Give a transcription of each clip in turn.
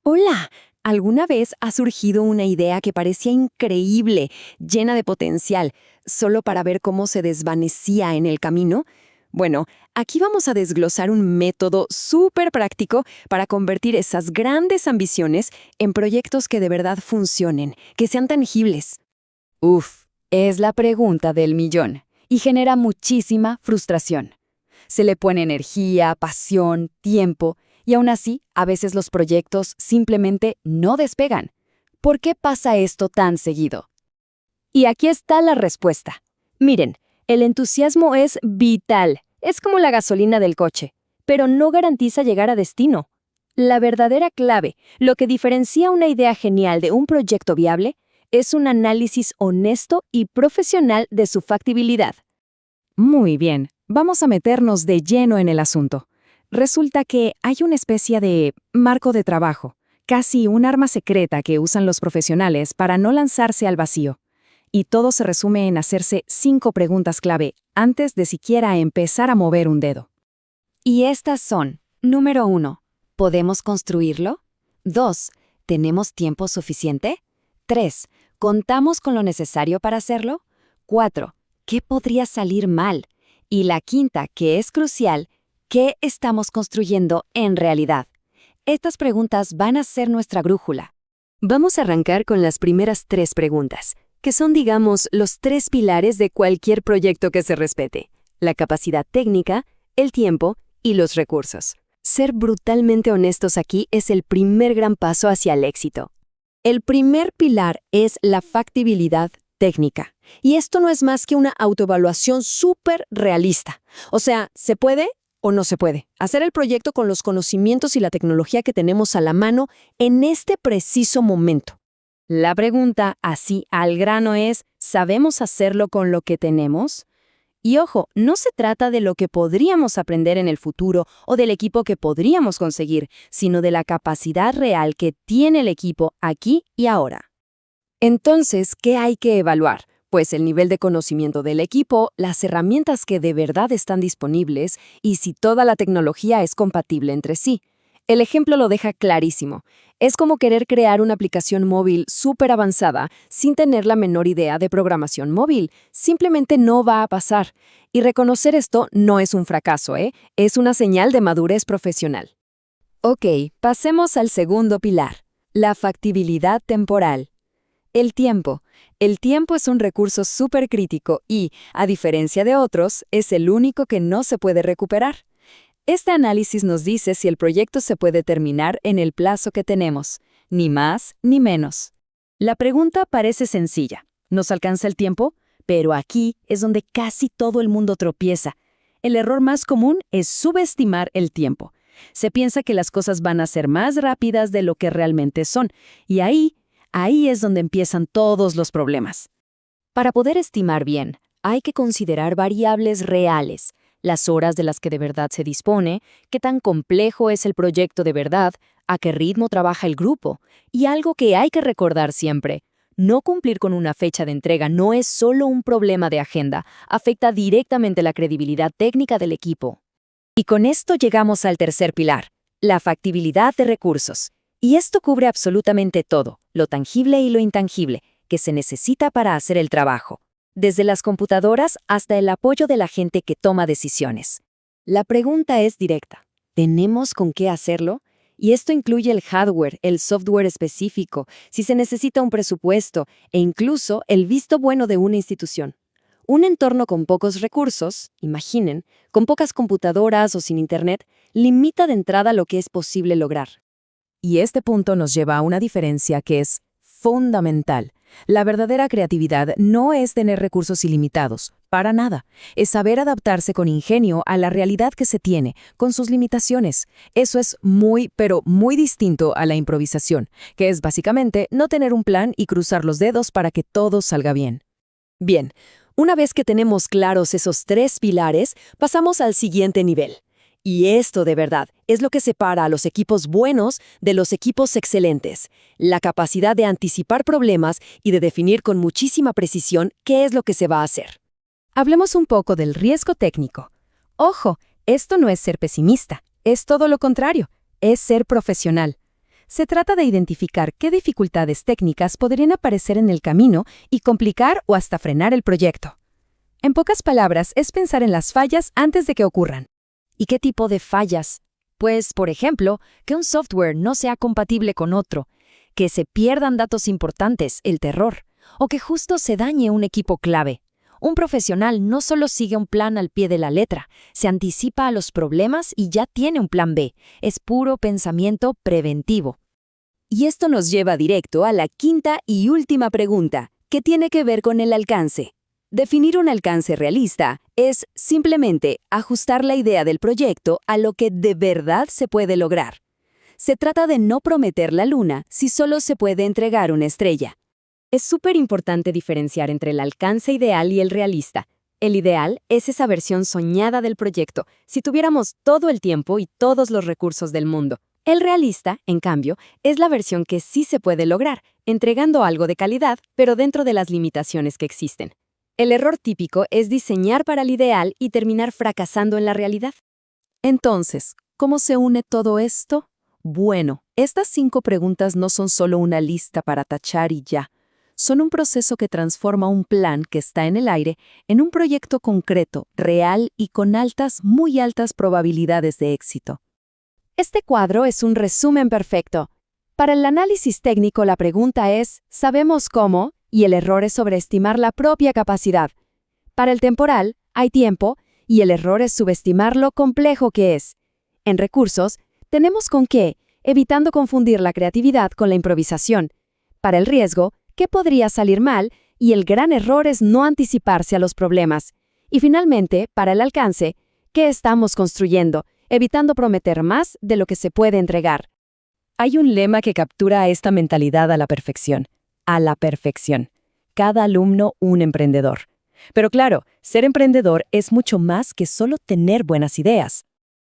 Hola, ¿alguna vez ha surgido una idea que parecía increíble, llena de potencial, solo para ver cómo se desvanecía en el camino? Bueno, aquí vamos a desglosar un método súper práctico para convertir esas grandes ambiciones en proyectos que de verdad funcionen, que sean tangibles. Uf, es la pregunta del millón y genera muchísima frustración. Se le pone energía, pasión, tiempo y aún así, a veces los proyectos simplemente no despegan. ¿Por qué pasa esto tan seguido? Y aquí está la respuesta. Miren, el entusiasmo es vital, es como la gasolina del coche, pero no garantiza llegar a destino. La verdadera clave, lo que diferencia una idea genial de un proyecto viable, es un análisis honesto y profesional de su factibilidad. Muy bien, vamos a meternos de lleno en el asunto. Resulta que hay una especie de marco de trabajo, casi un arma secreta que usan los profesionales para no lanzarse al vacío. Y todo se resume en hacerse 5 preguntas clave antes de siquiera empezar a mover un dedo. Y estas son: número 1, ¿podemos construirlo? 2, ¿tenemos tiempo suficiente? 3, ¿contamos con lo necesario para hacerlo? 4, ¿qué podría salir mal? Y la quinta, que es crucial, ¿qué estamos construyendo en realidad? Estas preguntas van a ser nuestra brújula. Vamos a arrancar con las primeras 3 preguntas, que son, digamos, los 3 pilares de cualquier proyecto que se respete: la capacidad técnica, el tiempo y los recursos. Ser brutalmente honestos aquí es el primer gran paso hacia el éxito. El primer pilar es la factibilidad técnica. Y esto no es más que una autoevaluación súper realista. O sea, ¿se puede o no se puede hacer el proyecto con los conocimientos y la tecnología que tenemos a la mano en este preciso momento? La pregunta, así al grano, es: ¿sabemos hacerlo con lo que tenemos? Y ojo, no se trata de lo que podríamos aprender en el futuro o del equipo que podríamos conseguir, sino de la capacidad real que tiene el equipo aquí y ahora. Entonces, ¿qué hay que evaluar? Pues el nivel de conocimiento del equipo, las herramientas que de verdad están disponibles y si toda la tecnología es compatible entre sí. El ejemplo lo deja clarísimo. Es como querer crear una aplicación móvil súper avanzada sin tener la menor idea de programación móvil. Simplemente no va a pasar. Y reconocer esto no es un fracaso, es una señal de madurez profesional. Ok, pasemos al segundo pilar: la factibilidad temporal. El tiempo. El tiempo es un recurso súper crítico y, a diferencia de otros, es el único que no se puede recuperar. Este análisis nos dice si el proyecto se puede terminar en el plazo que tenemos, ni más ni menos. La pregunta parece sencilla. ¿Nos alcanza el tiempo? Pero aquí es donde casi todo el mundo tropieza. El error más común es subestimar el tiempo. Se piensa que las cosas van a ser más rápidas de lo que realmente son, y ahí es donde empiezan todos los problemas. Para poder estimar bien, hay que considerar variables reales: las horas de las que de verdad se dispone, qué tan complejo es el proyecto de verdad, a qué ritmo trabaja el grupo. Y algo que hay que recordar siempre: no cumplir con una fecha de entrega no es solo un problema de agenda, afecta directamente la credibilidad técnica del equipo. Y con esto llegamos al tercer pilar: la factibilidad de recursos. Y esto cubre absolutamente todo, lo tangible y lo intangible, que se necesita para hacer el trabajo, desde las computadoras hasta el apoyo de la gente que toma decisiones. La pregunta es directa. ¿Tenemos con qué hacerlo? Y esto incluye el hardware, el software específico, si se necesita un presupuesto e incluso el visto bueno de una institución. Un entorno con pocos recursos, imaginen, con pocas computadoras o sin internet, limita de entrada lo que es posible lograr. Y este punto nos lleva a una diferencia que es fundamental. La verdadera creatividad no es tener recursos ilimitados, para nada. Es saber adaptarse con ingenio a la realidad que se tiene, con sus limitaciones. Eso es muy, pero muy distinto a la improvisación, que es básicamente no tener un plan y cruzar los dedos para que todo salga bien. Bien, una vez que tenemos claros esos 3 pilares, pasamos al siguiente nivel. Y esto de verdad es lo que separa a los equipos buenos de los equipos excelentes: la capacidad de anticipar problemas y de definir con muchísima precisión qué es lo que se va a hacer. Hablemos un poco del riesgo técnico. Ojo, esto no es ser pesimista, es todo lo contrario, es ser profesional. Se trata de identificar qué dificultades técnicas podrían aparecer en el camino y complicar o hasta frenar el proyecto. En pocas palabras, es pensar en las fallas antes de que ocurran. ¿Y qué tipo de fallas? Pues, por ejemplo, que un software no sea compatible con otro, que se pierdan datos importantes, el terror, o que justo se dañe un equipo clave. Un profesional no solo sigue un plan al pie de la letra, se anticipa a los problemas y ya tiene un plan B. Es puro pensamiento preventivo. Y esto nos lleva directo a la quinta y última pregunta, que tiene que ver con el alcance. Definir un alcance realista es simplemente ajustar la idea del proyecto a lo que de verdad se puede lograr. Se trata de no prometer la luna si solo se puede entregar una estrella. Es súper importante diferenciar entre el alcance ideal y el realista. El ideal es esa versión soñada del proyecto, si tuviéramos todo el tiempo y todos los recursos del mundo. El realista, en cambio, es la versión que sí se puede lograr, entregando algo de calidad, pero dentro de las limitaciones que existen. El error típico es diseñar para el ideal y terminar fracasando en la realidad. Entonces, ¿cómo se une todo esto? Bueno, estas 5 preguntas no son solo una lista para tachar y ya. Son un proceso que transforma un plan que está en el aire en un proyecto concreto, real y con muy altas probabilidades de éxito. Este cuadro es un resumen perfecto. Para el análisis técnico la pregunta es, ¿sabemos cómo? Y el error es sobreestimar la propia capacidad. Para el temporal, hay tiempo, y el error es subestimar lo complejo que es. En recursos, tenemos con qué, evitando confundir la creatividad con la improvisación. Para el riesgo, ¿qué podría salir mal? Y el gran error es no anticiparse a los problemas. Y finalmente, para el alcance, ¿qué estamos construyendo? Evitando prometer más de lo que se puede entregar. Hay un lema que captura esta mentalidad a la perfección. A la perfección. Cada alumno un emprendedor. Pero claro, ser emprendedor es mucho más que solo tener buenas ideas.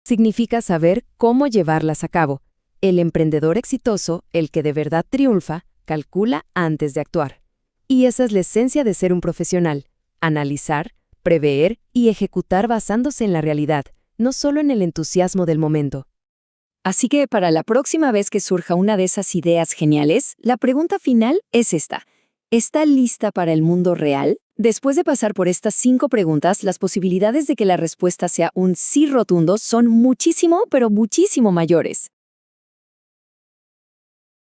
Significa saber cómo llevarlas a cabo. El emprendedor exitoso, el que de verdad triunfa, calcula antes de actuar. Y esa es la esencia de ser un profesional. Analizar, prever y ejecutar basándose en la realidad, no solo en el entusiasmo del momento. Así que para la próxima vez que surja una de esas ideas geniales, la pregunta final es esta. ¿Está lista para el mundo real? Después de pasar por estas 5 preguntas, las posibilidades de que la respuesta sea un sí rotundo son muchísimo, pero muchísimo mayores.